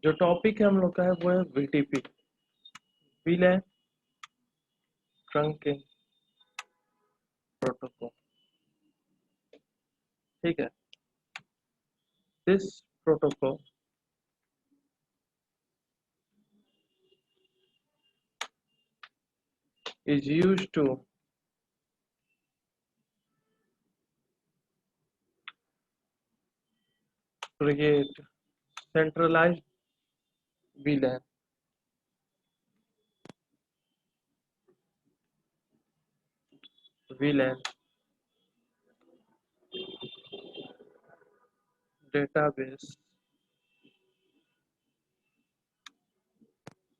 जो टॉपिक है हम लोग का है वो है वीटीपी, वीलैन ट्रंकिंग प्रोटोकॉल। ठीक है, this protocol is used to create centralized VLAN database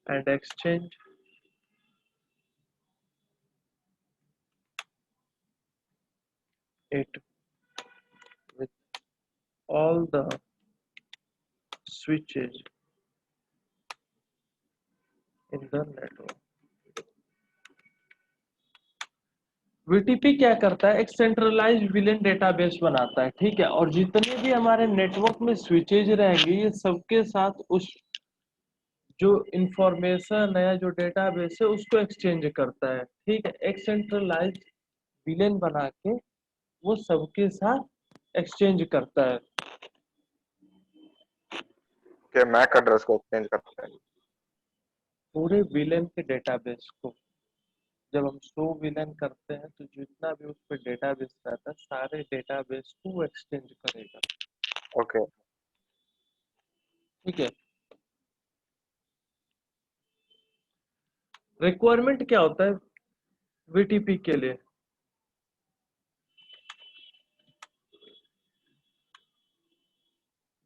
and exchange it with all the switches in the network। VTP क्या करता है, एक सेंट्रलाइज्ड विलेन डेटाबेस बनाता है। ठीक है, और जितने भी हमारे नेटवर्क में स्विचेज रहेंगे ये सबके साथ उस जो इंफॉर्मेशन है, जो डेटाबेस है, उसको एक्सचेंज करता है। ठीक है, एक सेंट्रलाइज्ड विलेन बना के वो सबके साथ एक्सचेंज करता है। के मैक एड्रेस को एक्सचेंज करते हैं पूरे विलेन के डेटाबेस को जब हम शो विलेन करते हैं तो जितना भी उस पर डेटाबेस रहता है सारे डेटाबेस को वो एक्सचेंज करेगा। ओके ठीक है, रिक्वायरमेंट क्या होता है वीटीपी के लिए?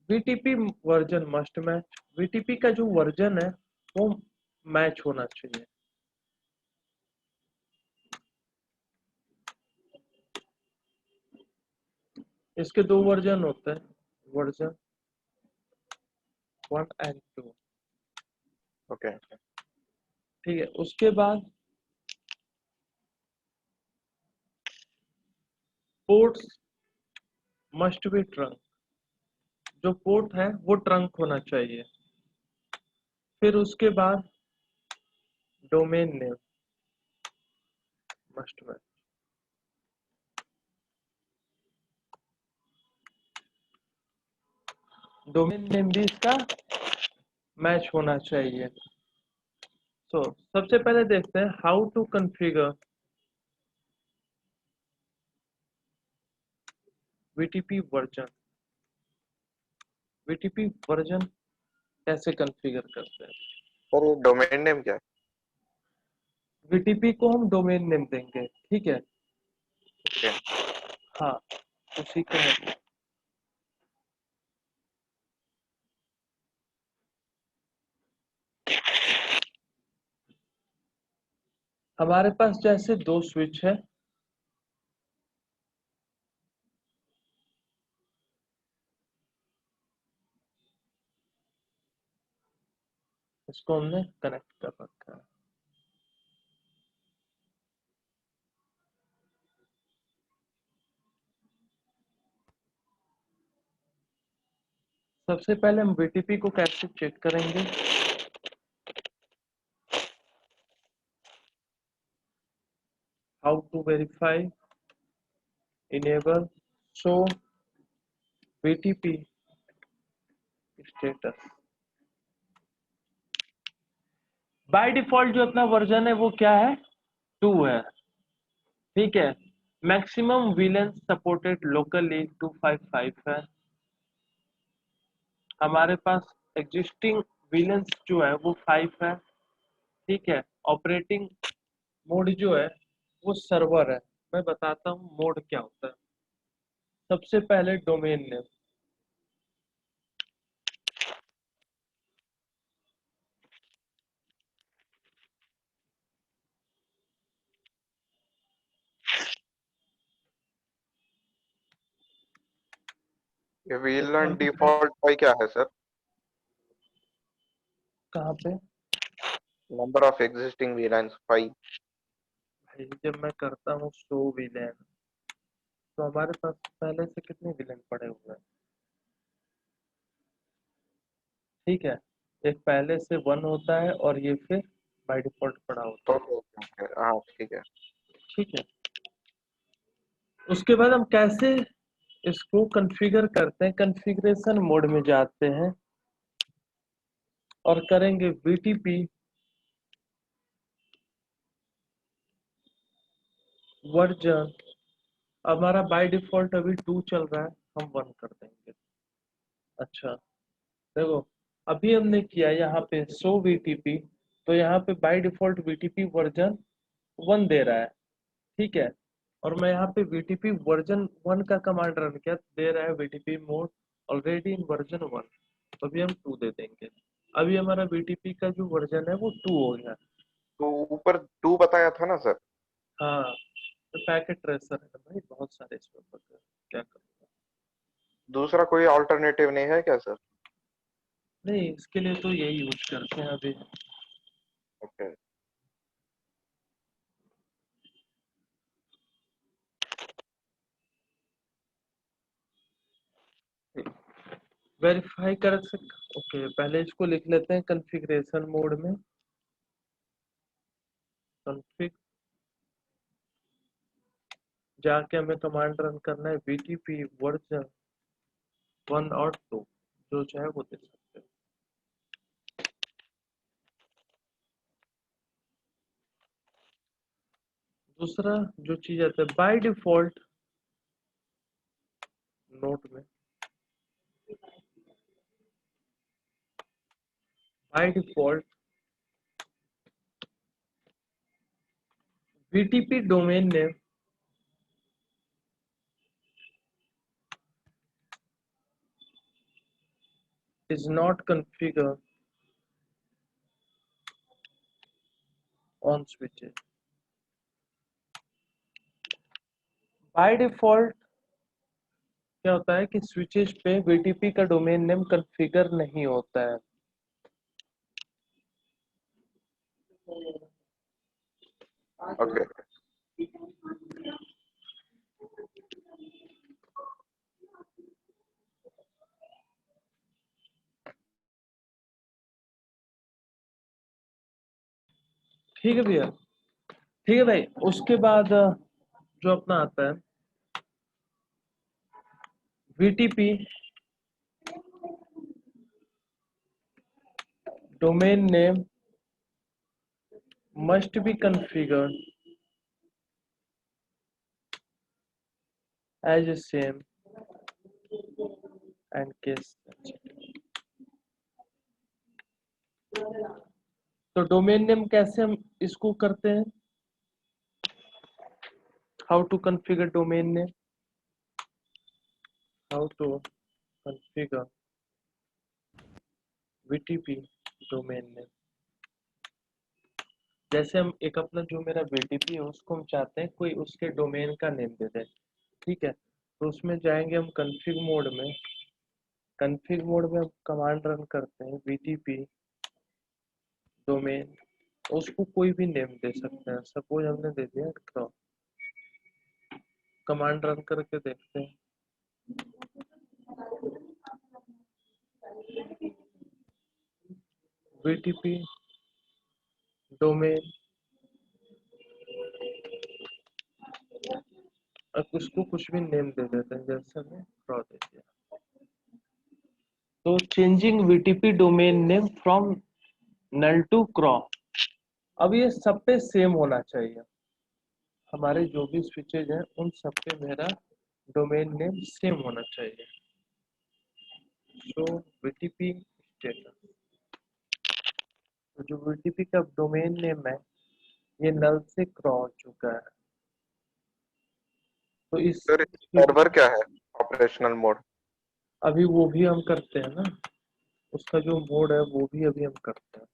VTP version must match. VTP का जो वर्जन है वो मैच होना चाहिए। इसके दो वर्जन होते हैं, वर्जन 1 एंड 2। ओके ठीक है, उसके बाद पोर्ट्स मस्ट बी ट्रंक, जो पोर्ट है वो ट्रंक होना चाहिए। फिर उसके बाद domain name must match, domain name भी इसका मैच होना चाहिए। तो सबसे पहले देखते हैं how to configure VTP version. VTP version कैसे कॉन्फ़िगर करते हैं? सर ये डोमेन नेम क्या है वीटीपी को हम डोमेन नेम देंगे। ठीक है, ओके हाँ, उसी का है। हमारे पास जैसे दो स्विच है, इसको हमने कनेक्ट कर रखा है। सबसे पहले हम वीटीपी को कैसे चेक करेंगे? How to verify enable show VTP status. By default जो अपना वर्जन है वो क्या है, 2 है। ठीक है, मैक्सिमम विलेन सपोर्टेड लोकली 255 है। हमारे पास एग्जिस्टिंग विलेंस जो है वो 5 है। ठीक है, ऑपरेटिंग मोड जो है वो सर्वर है। मैं बताता हूँ मोड क्या होता है। सबसे पहले डोमेन नेम, ये वीलन डिफॉल्ट भाई क्या है सर कहाँ पे? नंबर ऑफ एग्जिस्टिंग वीलाइंस 5 भाई जब मैं करता हूँ शो विलेन तो हमारे पास पहले से कितने विलेन पड़े हुए हैं। ठीक है, एक पहले से 1 होता है और ये फिर बाय डिफॉल्ट पड़ा होता है। ओके ओके ओके, हाँ ठीक है। ठीक है, उसके बाद हम कैसे इसको कॉन्फ़िगर करते हैं, कॉन्फ़िगरेशन मोड में जाते हैं और करेंगे बीटीपी वर्जन। हमारा बाय डिफॉल्ट अभी 2 चल रहा है, हम 1 कर देंगे। अच्छा, देखो अभी हमने किया यहाँ पे शो वीटीपी, तो यहाँ पे बाय डिफॉल्ट वीटीपी वर्जन 1 दे रहा है। ठीक है, और मैं यहाँ पे वीटीपी वर्जन 1 का कमांड रन किया, दे रहा है VTP mode already in version 1। तो अभी हम 2 दे देंगे। अभी हमारा वीटीपी का जो वर्जन है वो 2 हो गया। तो ऊपर 2 बताया था ना सर? हाँ, तो पैकेट ट्रेसर है भाई, बहुत सारे इसमें क्या करूँगा। दूसरा कोई ऑल्टरनेटिव नहीं है क्या सर? नहीं, इसके लिए तो यही यूज करते हैं अभी। ओके। वेरीफाई कर सकते, ओके पहले इसको लिख लेते हैं कॉन्फ़िगरेशन मोड में। कॉन्फ़िग जाके हमें कमांड रन करना है बीटीपी वर्जन 1 और 2, जो चाहे वो दे सकते हैं। दूसरा जो चीज आता है बाय डिफॉल्ट नोट में, by default BTP domain name is not configured on switches। By default क्या होता है कि स्विचेस पे बीटीपी का डोमेन नेम कॉन्फ़िगर नहीं होता है। ओके। ठीक है भैया, ठीक है भाई। उसके बाद जो अपना आता है BTP domain name must be configured as a same and case sensitive। तो डोमेन नेम कैसे हम इसको करते हैं, how to configure domain name, how to configure VTP domain name. जैसे हम एक अपना जो मेरा बीटीपी है उसको हम चाहते हैं कोई उसके डोमेन का नेम दे दे। ठीक है, तो उसमें जाएंगे हम कॉन्फ़िग मोड में। कॉन्फ़िग मोड में हम कमांड रन करते हैं बीटीपी डोमेन, उसको कोई भी नेम दे सकते हैं। सपोज हमने दे दिया क्रॉप। कमांड रन करके देखते हैं। बीटीपी डोमेन, अब उसको कुछ भी नेम दे देते हैं, जैसे हमने क्रॉप दे दिया। तो changing VTP domain name from null to crop. अब ये सब पे सेम होना चाहिए, हमारे जो भी स्विचेज हैं उन सब पे मेरा डोमेन नेम सेम होना चाहिए। तो बीटीपी स्टेटस, तो जो बीटीपी का डोमेन नेम है ये नल से क्रॉस चुका है। तो इस सर सर्वर क्या है? Operational mode? अभी वो भी हम करते हैं ना, उसका जो मोड है वो भी अभी हम करते हैं।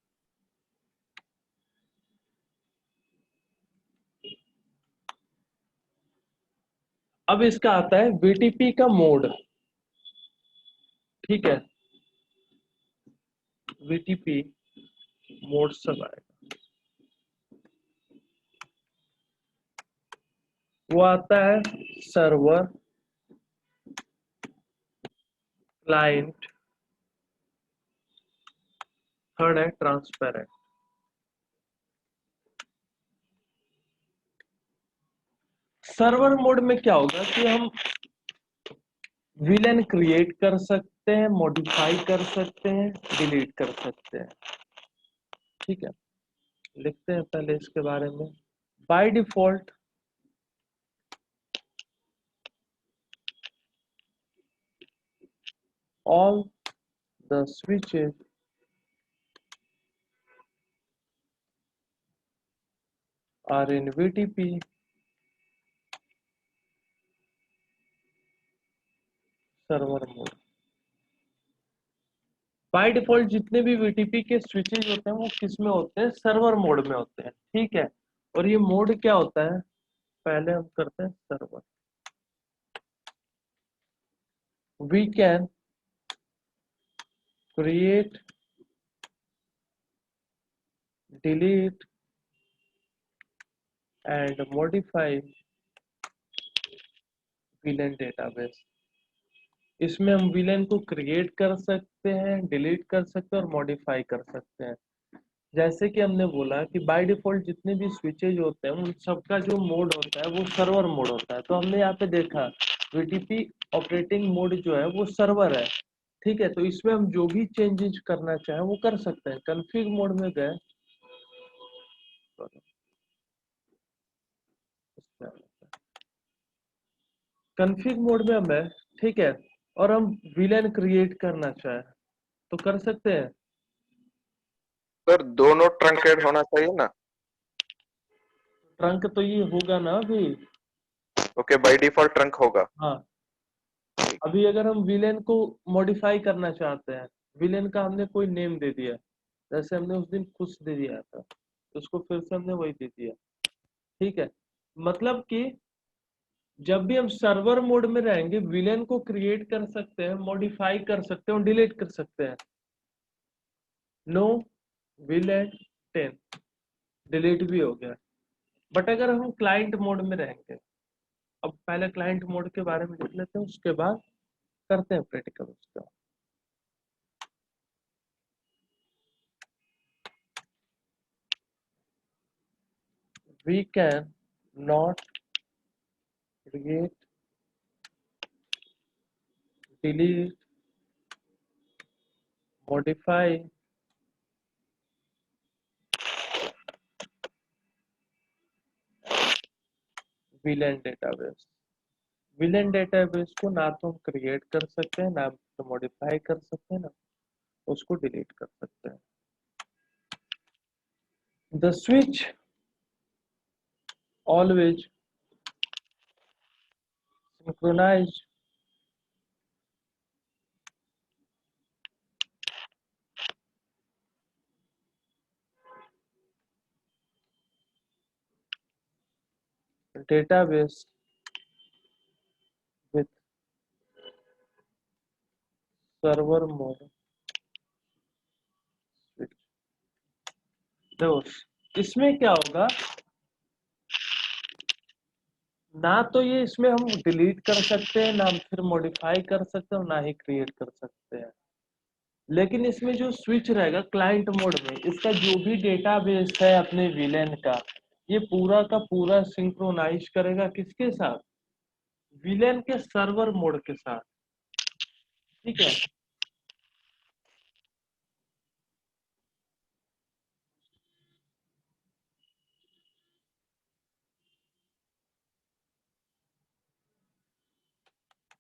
अब इसका आता है बीटीपी का मोड। ठीक है, बीटीपी मोड सब आएगा। वो आता है सर्वर, क्लाइंट, थर्ड है ट्रांसपेरेंट। सर्वर मोड में क्या होगा कि हम विलेन क्रिएट कर सकते हैं, मॉडिफाई कर सकते हैं, डिलीट कर सकते हैं। ठीक है, लिखते हैं पहले इसके बारे में। By default all the switches are in VTP server mode. By default जितने भी VTP के स्विचेज होते हैं वो किस में होते हैं? सर्वर मोड में होते हैं। ठीक है, और ये मोड क्या होता है? पहले हम करते हैं server. We can create, delete and modify VLAN database. इसमें हम विलेन को क्रिएट कर सकते हैं, डिलीट कर सकते हैं और मॉडिफाई कर सकते हैं। जैसे कि हमने बोला कि बाय डिफॉल्ट जितने भी स्विचेज होते हैं उन सबका जो मोड होता है वो सर्वर मोड होता है। तो हमने यहाँ पे देखा VTP ऑपरेटिंग मोड जो है वो सर्वर है। ठीक है, तो इसमें हम जो भी चेंजेस करना चाहें वो कर सकते हैं। कॉन्फ़िग मोड में गए, कॉन्फ़िग मोड में हमें, ठीक है, और हम विलेन क्रिएट करना चाहें तो कर सकते हैं। सर दोनों ट्रंकेड होना चाहिए ना? ट्रंक तो ये होगा ना अभी। ओके, बाय डिफॉल्ट ट्रंक होगा। हाँ, अभी अगर हम विलेन को मॉडिफाई करना चाहते हैं, विलेन का हमने कोई नेम दे दिया, जैसे हमने उस दिन खुश दे दिया था, तो उसको फिर से हमने वही दे दिया। ठीक है, मतलब कि जब भी हम सर्वर मोड में रहेंगे विलेन को क्रिएट कर सकते हैं, मॉडिफाई कर सकते हैं और डिलीट कर सकते हैं। नो विलेन 10 डिलीट भी हो गया। बट अगर हम क्लाइंट मोड में रहेंगे, अब पहले क्लाइंट मोड के बारे में लिख लेते हैं, उसके बाद करते हैं प्रैक्टिकल उसका। We can not create, delete, modify VLAN database। VLAN database को ना तो हम क्रिएट कर सकते हैं, ना तो मॉडिफाई कर सकते हैं, ना उसको डिलीट कर सकते हैं। The switch always synchronize database with server mode switch। देखो इसमें क्या होगा, ना तो ये इसमें हम डिलीट कर सकते हैं, ना फिर मॉडिफाई कर सकते हैं, ना ही क्रिएट कर सकते हैं। लेकिन इसमें जो स्विच रहेगा क्लाइंट मोड में, इसका जो भी डेटाबेस है अपने विलेन का, ये पूरा का पूरा सिंक्रोनाइज करेगा किसके साथ? विलेन के सर्वर मोड के साथ। ठीक है,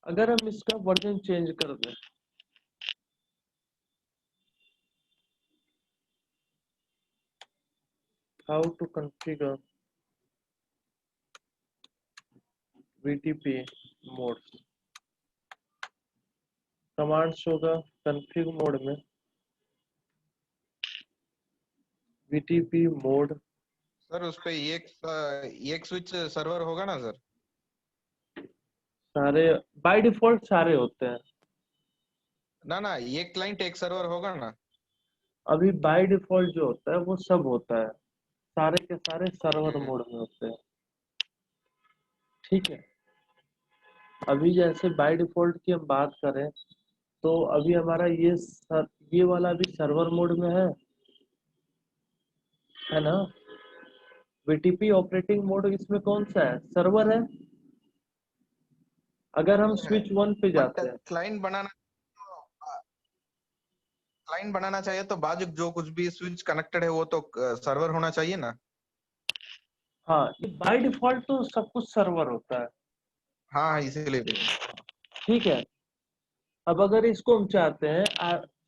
अगर हम इसका वर्जन चेंज कर दें, how to configure VTP mode, commands होगा कॉन्फ़िग मोड में VTP मोड। सर उस पे एक स्विच सर्वर होगा ना सर? सारे बाय डिफॉल्ट सारे होते हैं। ना ना, एक क्लाइंट एक सर्वर होगा ना? अभी बाय डिफॉल्ट जो होता है वो सब होता है, सारे के सारे सर्वर ओके। मोड में होते हैं। ठीक है, अभी जैसे बाय डिफॉल्ट की हम बात करें तो अभी हमारा ये वाला भी सर्वर मोड में है, है ना। VTP ऑपरेटिंग मोड इसमें कौन सा है, सर्वर है। अगर हम स्विच 1 पे बट जाते हैं, क्लाइंट बनाना चाहिए तो बाजू जो कुछ भी स्विच कनेक्टेड है वो तो सर्वर होना चाहिए ना। हाँ बाय डिफॉल्ट तो सब कुछ सर्वर होता है। हाँ इसीलिए। ठीक है, अब अगर इसको हम चाहते हैं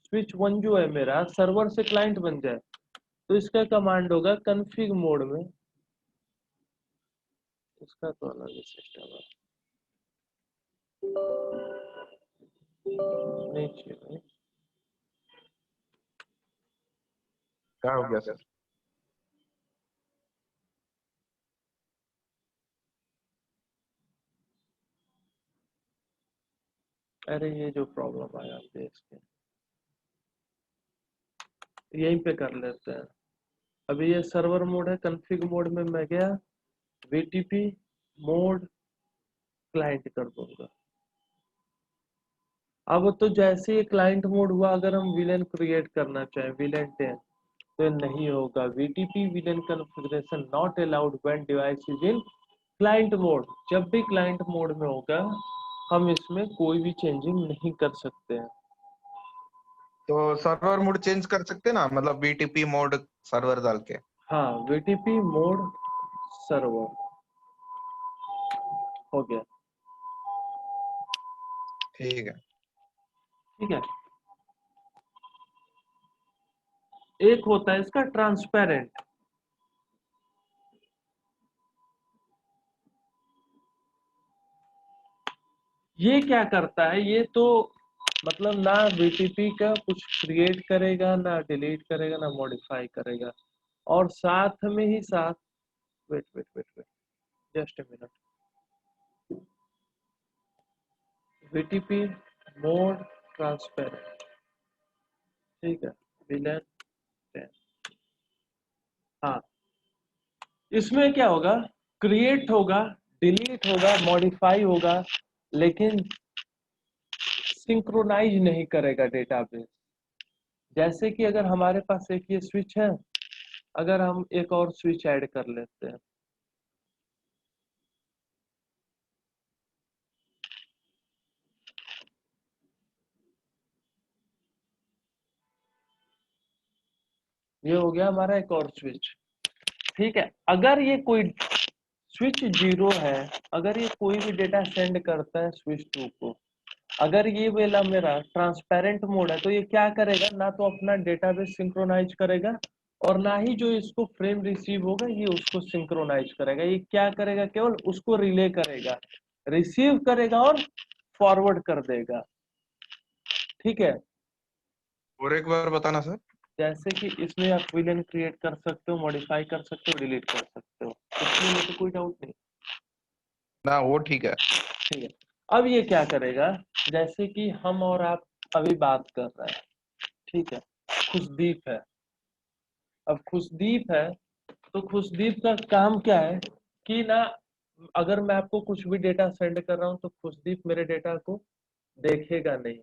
स्विच 1 जो है मेरा सर्वर से क्लाइंट बन जाए, तो इसका कमांड होगा कॉन्फ़िग मोड में। इसका तो अलग ही सिस्टम है, नहीं चाहिए। क्या हो गया सर? अरे ये जो प्रॉब्लम आया आपके इसके, यहीं पे कर लेते हैं। अभी ये सर्वर मोड है, कॉन्फ़िग मोड में मैं गया, VTP मोड क्लाइंट कर दूंगा। अब तो जैसे ही क्लाइंट मोड हुआ, अगर हम विलेन क्रिएट करना चाहें विलेन 10, तो नहीं होगा। VTP villain configuration not allowed when device is in client mode. जब भी क्लाइंट मोड में होगा, हम इसमें कोई भी चेंजिंग नहीं कर सकते हैं। तो सर्वर मोड चेंज कर सकते ना, मतलब बीटीपी मोड सर्वर डाल के। हाँ VTP मोड सर्वर हो गया। ठीक है। ठीक है, एक होता है इसका ट्रांसपेरेंट। ये क्या करता है, ये तो मतलब ना VTP का कुछ क्रिएट करेगा, ना डिलीट करेगा, ना मॉडिफाई करेगा, और साथ में ही साथ, wait wait wait wait just a minute, VTP mode transparent, ठीक है, विलेन 10। हाँ, इसमें क्या होगा, क्रिएट होगा, डिलीट होगा, मॉडिफाई होगा, लेकिन सिंक्रोनाइज नहीं करेगा डेटाबेस। जैसे कि अगर हमारे पास एक ये स्विच है, अगर हम एक और स्विच ऐड कर लेते हैं, ये हो गया हमारा एक और स्विच। ठीक है, अगर ये कोई स्विच 0 है, अगर ये कोई भी डेटा सेंड करता है स्विच 2 को, अगर ये वाला मेरा ट्रांसपेरेंट मोड है, तो ये क्या करेगा, ना तो अपना डेटाबेस सिंक्रोनाइज करेगा, और ना ही जो इसको फ्रेम रिसीव होगा ये उसको सिंक्रोनाइज करेगा। ये क्या करेगा, केवल उसको रिले करेगा, रिसीव करेगा और फॉरवर्ड कर देगा। ठीक है, और एक बार बताना सर। जैसे कि इसमें आप विलेन क्रिएट कर सकते हो, मॉडिफाई कर सकते हो, डिलीट कर सकते हो, इसमें तो कोई डाउट नहीं। ना वो ठीक है। ठीक है, अब ये क्या करेगा, जैसे कि हम और आप अभी बात कर रहे हैं, ठीक है, खुशदीप है। अब खुशदीप है, तो खुशदीप का काम क्या है कि ना, अगर मैं आपको कुछ भी डेटा सेंड कर रहा हूँ, तो खुशदीप मेरे डेटा को देखेगा नहीं।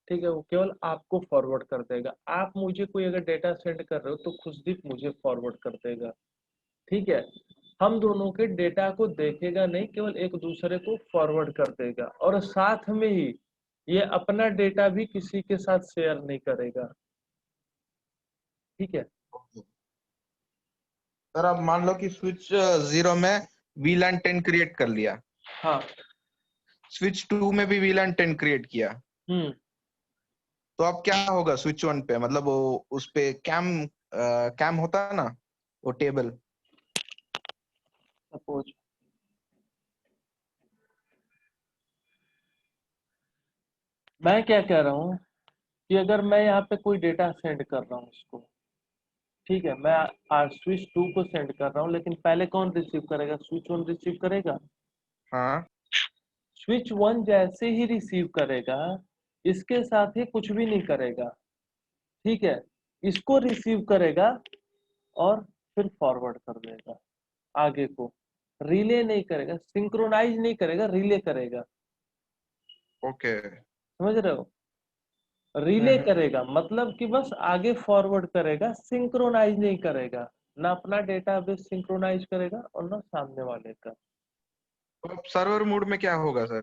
ठीक है, वो केवल आपको फॉरवर्ड कर देगा। आप मुझे कोई अगर डेटा सेंड कर रहे हो, तो खुशदीप मुझे फॉरवर्ड कर देगा। ठीक है, हम दोनों के डेटा को देखेगा नहीं, केवल एक दूसरे को फॉरवर्ड कर देगा, और साथ में ही ये अपना डेटा भी किसी के साथ शेयर नहीं करेगा। ठीक है, सर अब मान लो कि स्विच 0 में वीलैन 10 क्रिएट कर लिया, हाँ, स्विच 2 में भी वीलैन 10 क्रिएट किया, हम्म, तो अब क्या होगा स्विच 1 पे, मतलब वो उस पे कैम होता है ना, वो टेबल। सपोज मैं क्या कह रहा हूँ कि अगर मैं यहाँ पे कोई डेटा सेंड कर रहा हूँ इसको, ठीक है, मैं स्विच 2 को सेंड कर रहा हूँ, लेकिन पहले कौन रिसीव करेगा, स्विच 1 रिसीव करेगा। हाँ स्विच 1 जैसे ही रिसीव करेगा, इसके साथ ही कुछ भी नहीं करेगा। ठीक है, इसको रिसीव करेगा और फिर फॉरवर्ड कर देगा आगे को, रिले नहीं करेगा, सिंक्रोनाइज नहीं करेगा, रिले करेगा। ओके। समझ रहे हो, रिले करेगा मतलब कि बस आगे फॉरवर्ड करेगा, सिंक्रोनाइज नहीं करेगा। ना अपना डेटाबेस सिंक्रोनाइज करेगा और ना सामने वाले का। तो अब सर्वर मोड में क्या होगा सर?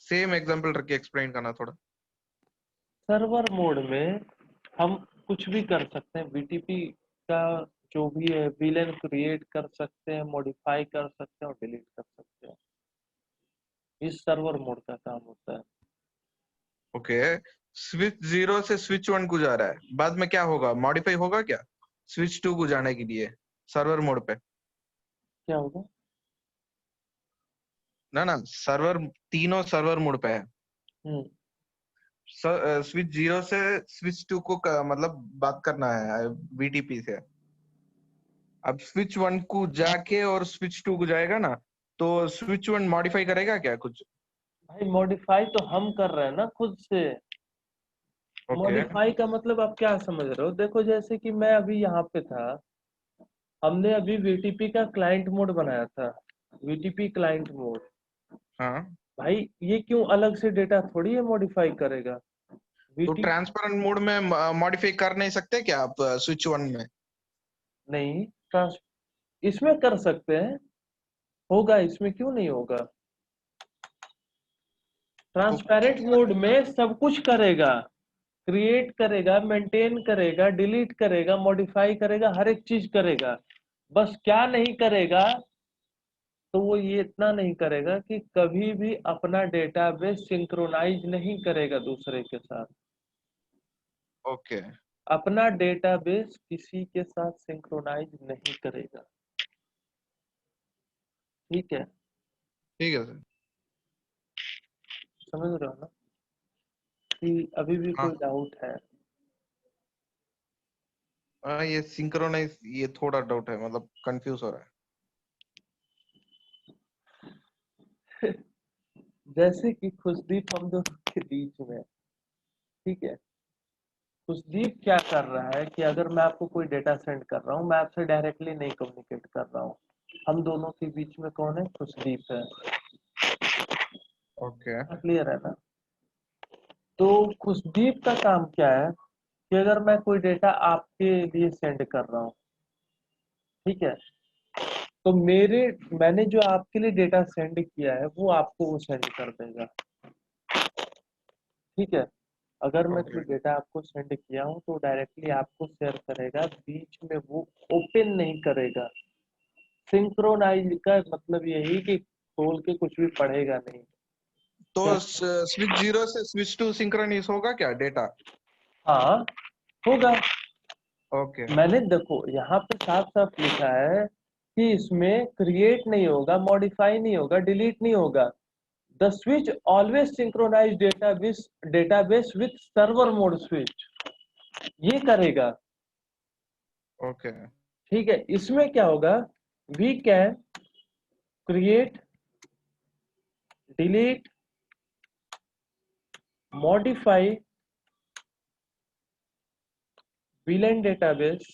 सेम एग्जांपल रख के एक्सप्लेन करना थोड़ा। सर्वर मोड में हम कुछ भी कर सकते हैं, वीटीपी का जो भी है विलेन क्रिएट कर सकते हैं, मॉडिफाई कर सकते हैं और डिलीट कर सकते हैं। इस सर्वर मोड का काम होता है। ओके, स्विच 0 से स्विच 1 को जा रहा है, बाद में क्या होगा? मॉडिफाई होगा क्या स्विच 2 को जाने के लिए सर्वर मोड पे? क्या होगा? ना ना, सर्वर तीनों सर्वर मोड पे है। हम्म। स्विच 0 से स्विच 2 को मतलब बात करना है वीटीपी से। अब स्विच 1 को जाके और स्विच 2 को जाएगा ना, तो स्विच 1 मॉडिफाई करेगा क्या कुछ? भाई मॉडिफाई तो हम कर रहे हैं ना खुद से। ओके। मॉडिफाई का मतलब आप क्या समझ रहे हो? देखो जैसे कि मैं अभी यहाँ पे था, हमने अभी वीटीपी का क्लाइंट मोड बनाया था, वीटीपी क्लाइंट मोड। हाँ, भाई ये क्यों अलग से डेटा थोड़ी है मॉडिफाई करेगा? तो वीटी ट्रांसपेरेंट मोड में मॉडिफाई कर नहीं सकते क्या आप स्विच 1 में? नहीं, ट्रांस इसमें कर सकते हैं, होगा, इसमें क्यों नहीं होगा? तो ट्रांसपेरेंट मोड में सब कुछ करेगा, क्रिएट करेगा, मेंटेन करेगा, डिलीट करेगा, मॉडिफाई करेगा, हर एक चीज करेगा। बस क्या नहीं करेगा, तो वो ये इतना नहीं करेगा कि कभी भी अपना डेटाबेस सिंक्रोनाइज नहीं करेगा दूसरे के साथ। ओके, अपना डेटाबेस किसी के साथ सिंक्रोनाइज नहीं करेगा। ठीक है? ठीक है सर। समझ रहे हो ना कि अभी भी हाँ कोई डाउट है? हाँ, ये सिंक्रोनाइज, ये थोड़ा डाउट है, मतलब कंफ्यूज हो रहा है। जैसे कि खुशदीप हम दोनों के बीच में, ठीक है, खुशदीप क्या कर रहा है कि अगर मैं आपको कोई डेटा सेंड कर रहा हूँ, मैं आपसे डायरेक्टली नहीं कम्युनिकेट कर रहा हूँ, हम दोनों के बीच में कौन है? खुशदीप है। ओके। क्लियर है ना? तो खुशदीप का काम क्या है कि अगर मैं कोई डेटा आपके लिए सेंड कर रहा हूँ, ठीक है, तो मैंने जो आपके लिए डेटा सेंड किया है वो आपको वो सेंड कर देगा। ठीक है? अगर मैं ओके। कोई डेटा आपको सेंड किया हूँ तो डायरेक्टली आपको शेयर करेगा, बीच में वो ओपन नहीं करेगा। सिंक्रोनाइज का मतलब यही कि खोल के कुछ भी पढ़ेगा नहीं। तो क्या? स्विच 0 से स्विच 2 सिंक्रोनाइज होगा क्या डेटा? हाँ, होगा। ओके। मैंने देखो यहाँ पे साफ साफ लिखा है कि इसमें क्रिएट नहीं होगा, मॉडिफाई नहीं होगा, डिलीट नहीं होगा। The switch always synchronize database with server mode switch, ये करेगा। ओके। ठीक है? इसमें क्या होगा? We can create, delete, modify VLAN database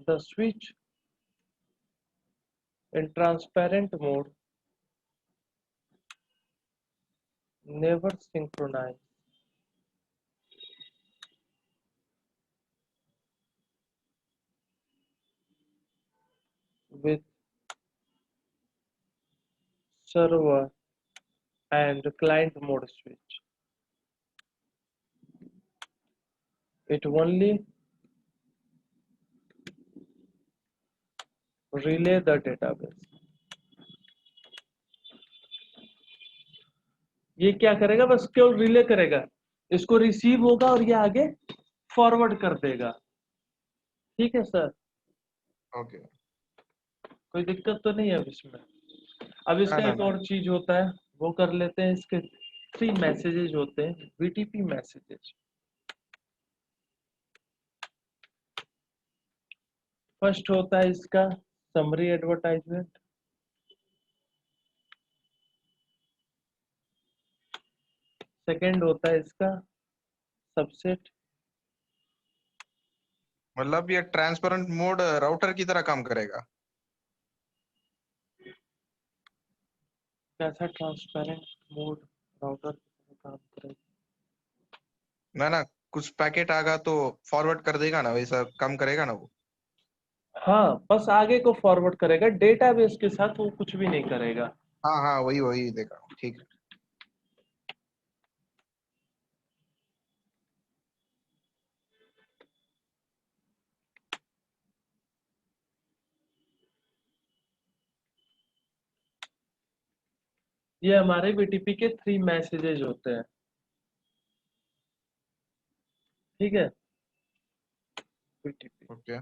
the switch in transparent mode never synchronize with server and client mode switch. It only relay the database. ये क्या करेगा? बस केवल रिले करेगा, इसको रिसीव होगा और ये आगे फॉरवर्ड कर देगा। ठीक है सर? ओके। कोई दिक्कत तो नहीं है अब इसमें? अब ना इसका ना एक ना। और चीज होता है, वो कर लेते हैं। इसके 3 मैसेजेस होते हैं, VTP मैसेजेस। फर्स्ट होता है इसका समरी एडवर्टाइजमेंट, सेकंड होता है इसका सबसेट, मतलब ये ट्रांसपेरेंट मोड राउटर की तरह काम करेगा? कैसा ट्रांसपेरेंट मोड राउटर काम करेगा? ना ना, कुछ पैकेट आगा तो फॉरवर्ड कर देगा ना, वैसा कम करेगा ना वो। हाँ, बस आगे को फॉरवर्ड करेगा, डेटाबेस के साथ वो कुछ भी नहीं करेगा। हाँ हाँ, वही वही देखा, ठीक है। ये हमारे बीटीपी के 3 मैसेजेज होते हैं, ठीक है। BTP okay